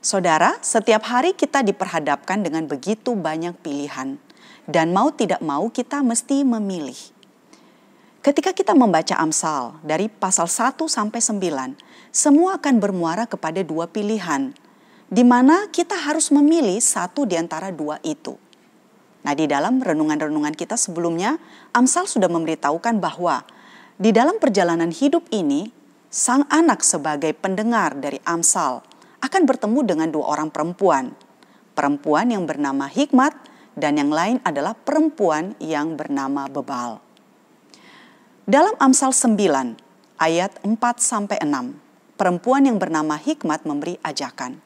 Saudara, setiap hari kita diperhadapkan dengan begitu banyak pilihan. Dan mau tidak mau kita mesti memilih. Ketika kita membaca Amsal dari pasal 1 sampai 9, semua akan bermuara kepada dua pilihan, di mana kita harus memilih satu di antara dua itu. Nah, di dalam renungan-renungan kita sebelumnya, Amsal sudah memberitahukan bahwa di dalam perjalanan hidup ini, sang anak sebagai pendengar dari Amsal akan bertemu dengan dua orang perempuan. Perempuan yang bernama Hikmat dan yang lain adalah perempuan yang bernama Bebal. Dalam Amsal 9 ayat 4-6, perempuan yang bernama Hikmat memberi ajakan.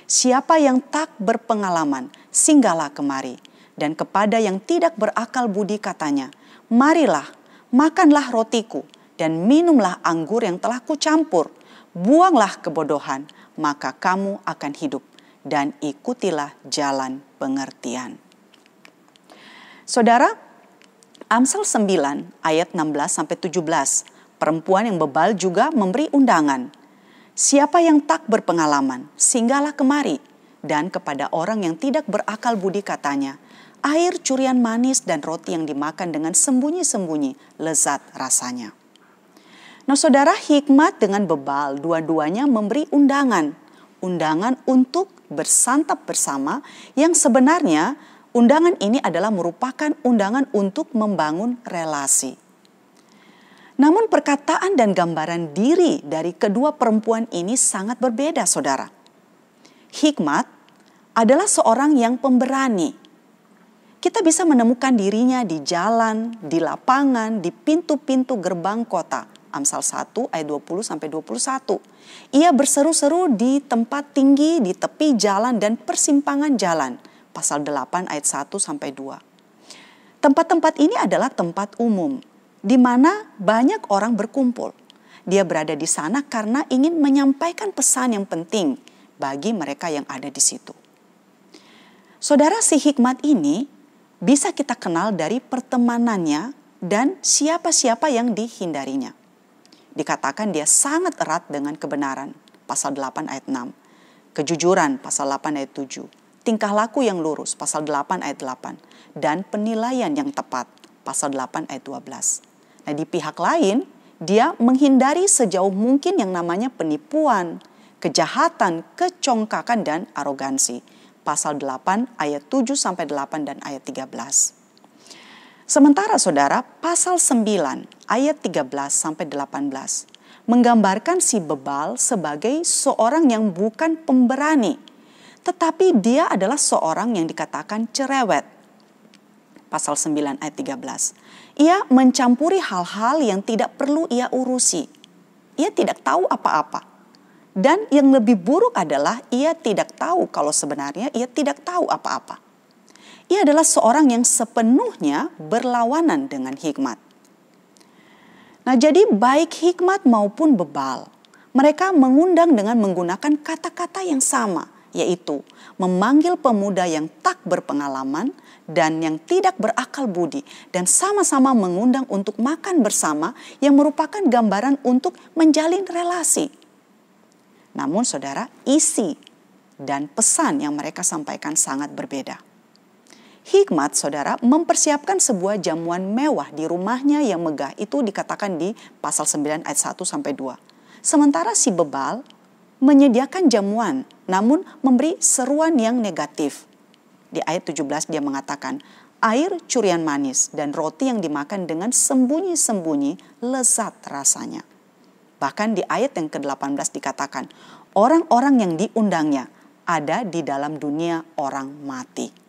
Siapa yang tak berpengalaman, singgahlah kemari. Dan kepada yang tidak berakal budi katanya, marilah, makanlah rotiku dan minumlah anggur yang telah kucampur. Buanglah kebodohan, maka kamu akan hidup dan ikutilah jalan pengertian. Saudara, Amsal 9 ayat 16-17, perempuan yang bebal juga memberi undangan. Siapa yang tak berpengalaman, singgahlah kemari. Dan kepada orang yang tidak berakal budi katanya, air curian manis dan roti yang dimakan dengan sembunyi-sembunyi, lezat rasanya. Nah saudara, Hikmat dengan Bebal dua-duanya memberi undangan. Undangan untuk bersantap bersama yang sebenarnya undangan ini adalah merupakan undangan untuk membangun relasi. Namun perkataan dan gambaran diri dari kedua perempuan ini sangat berbeda, saudara. Hikmat adalah seorang yang pemberani. Kita bisa menemukan dirinya di jalan, di lapangan, di pintu-pintu gerbang kota. Amsal 1 ayat 20-21. Ia berseru-seru di tempat tinggi, di tepi jalan dan persimpangan jalan. Pasal 8 ayat 1-2. Tempat-tempat ini adalah tempat umum, di mana banyak orang berkumpul. Dia berada di sana karena ingin menyampaikan pesan yang penting bagi mereka yang ada di situ. Saudara, si Hikmat ini bisa kita kenal dari pertemanannya dan siapa-siapa yang dihindarinya. Dikatakan dia sangat erat dengan kebenaran, pasal 8 ayat 6. Kejujuran, pasal 8 ayat 7. Tingkah laku yang lurus, pasal 8 ayat 8. Dan penilaian yang tepat, pasal 8 ayat 12. Nah di pihak lain, dia menghindari sejauh mungkin yang namanya penipuan, kejahatan, kecongkakan, dan arogansi. Pasal 8 ayat 7-8 dan ayat 13. Sementara saudara, pasal 9 ayat 13-18 menggambarkan si Bebal sebagai seorang yang bukan pemberani, tetapi dia adalah seorang yang dikatakan cerewet. Pasal 9 ayat 13. Ia mencampuri hal-hal yang tidak perlu ia urusi. Ia tidak tahu apa-apa. Dan yang lebih buruk adalah ia tidak tahu kalau sebenarnya ia tidak tahu apa-apa. Ia adalah seorang yang sepenuhnya berlawanan dengan Hikmat. Nah jadi baik Hikmat maupun Bebal, mereka mengundang dengan menggunakan kata-kata yang sama, yaitu memanggil pemuda yang tak berpengalaman dan yang tidak berakal budi, dan sama-sama mengundang untuk makan bersama yang merupakan gambaran untuk menjalin relasi. Namun saudara, isi dan pesan yang mereka sampaikan sangat berbeda. Hikmat saudara mempersiapkan sebuah jamuan mewah di rumahnya yang megah, itu dikatakan di pasal 9 ayat 1-2. Sementara si Bebal menyediakan jamuan namun memberi seruan yang negatif. Di ayat 17 dia mengatakan, air curian manis dan roti yang dimakan dengan sembunyi-sembunyi lezat rasanya. Bahkan di ayat yang ke-18 dikatakan, orang-orang yang diundangnya ada di dalam dunia orang mati.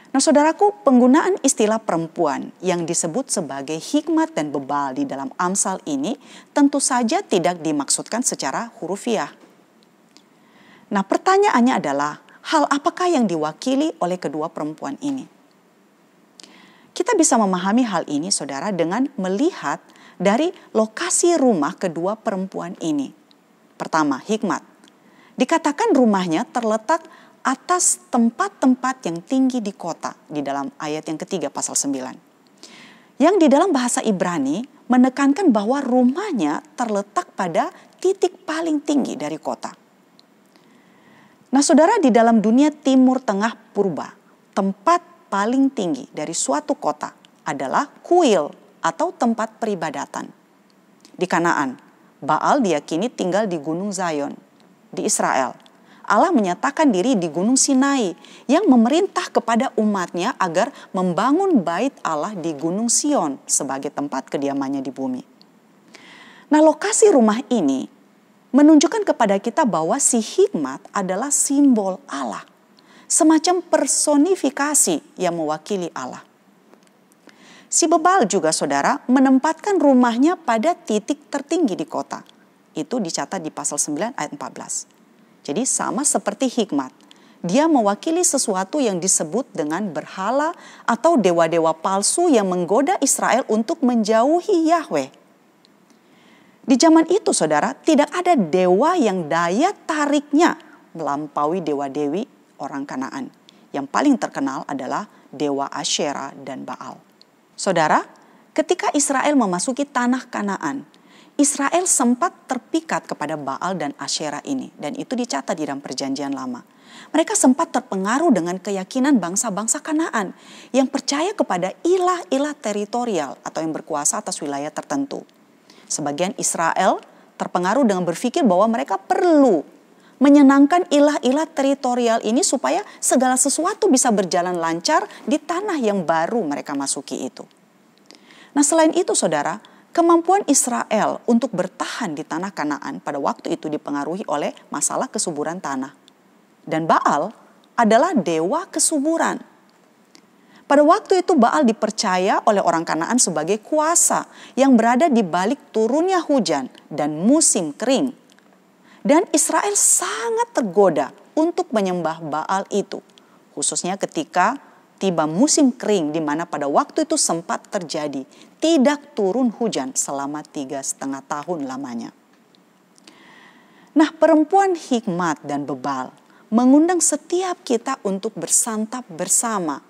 Nah saudaraku, penggunaan istilah perempuan yang disebut sebagai Hikmat dan Bebal di dalam Amsal ini tentu saja tidak dimaksudkan secara hurufiah. Nah pertanyaannya adalah, hal apakah yang diwakili oleh kedua perempuan ini? Kita bisa memahami hal ini saudara dengan melihat dari lokasi rumah kedua perempuan ini. Pertama, Hikmat. Dikatakan rumahnya terletak atas tempat-tempat yang tinggi di kota di dalam ayat yang ketiga pasal 9. Yang di dalam bahasa Ibrani menekankan bahwa rumahnya terletak pada titik paling tinggi dari kota. Nah saudara, di dalam dunia Timur Tengah purba, tempat paling tinggi dari suatu kota adalah kuil atau tempat peribadatan. Di Kanaan, Baal diyakini tinggal di Gunung Zion. Di Israel, Allah menyatakan diri di Gunung Sinai yang memerintah kepada umatnya agar membangun bait Allah di Gunung Sion sebagai tempat kediamannya di bumi. Nah, lokasi rumah ini menunjukkan kepada kita bahwa si hikmat adalah simbol Allah. Semacam personifikasi yang mewakili Allah. Si Bebal juga saudara menempatkan rumahnya pada titik tertinggi di kota. Itu dicatat di pasal 9 ayat 14. Jadi sama seperti hikmat. Dia mewakili sesuatu yang disebut dengan berhala atau dewa-dewa palsu yang menggoda Israel untuk menjauhi Yahweh. Di zaman itu saudara, tidak ada dewa yang daya tariknya melampaui dewa-dewi orang Kanaan. Yang paling terkenal adalah dewa Asyera dan Baal. Saudara, ketika Israel memasuki tanah Kanaan, Israel sempat terpikat kepada Baal dan Asyera ini. Dan itu dicatat di dalam perjanjian lama. Mereka sempat terpengaruh dengan keyakinan bangsa-bangsa Kanaan yang percaya kepada ilah-ilah teritorial atau yang berkuasa atas wilayah tertentu. Sebagian Israel terpengaruh dengan berpikir bahwa mereka perlu menyenangkan ilah-ilah teritorial ini supaya segala sesuatu bisa berjalan lancar di tanah yang baru mereka masuki itu. Nah selain itu saudara, kemampuan Israel untuk bertahan di tanah Kanaan pada waktu itu dipengaruhi oleh masalah kesuburan tanah. Dan Baal adalah dewa kesuburan. Pada waktu itu Baal dipercaya oleh orang Kanaan sebagai kuasa yang berada di balik turunnya hujan dan musim kering. Dan Israel sangat tergoda untuk menyembah Baal itu. Khususnya ketika tiba musim kering di mana pada waktu itu sempat terjadi tidak turun hujan selama 3,5 tahun lamanya. Nah, perempuan hikmat dan Bebal mengundang setiap kita untuk bersantap bersama.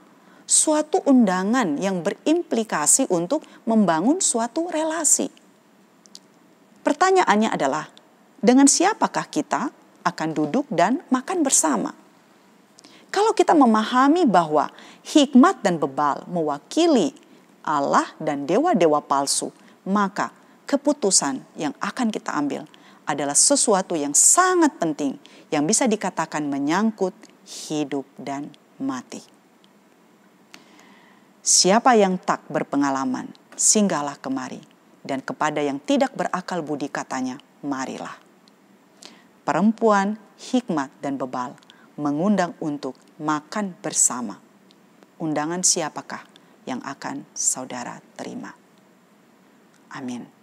Suatu undangan yang berimplikasi untuk membangun suatu relasi. Pertanyaannya adalah, dengan siapakah kita akan duduk dan makan bersama? Kalau kita memahami bahwa hikmat dan Bebal mewakili Allah dan dewa-dewa palsu, maka keputusan yang akan kita ambil adalah sesuatu yang sangat penting yang bisa dikatakan menyangkut hidup dan mati. Siapa yang tak berpengalaman, singgahlah kemari. Dan kepada yang tidak berakal budi katanya, marilah. Perempuan, hikmat, dan Bebal mengundang untuk makan bersama. Undangan siapakah yang akan saudara terima? Amin.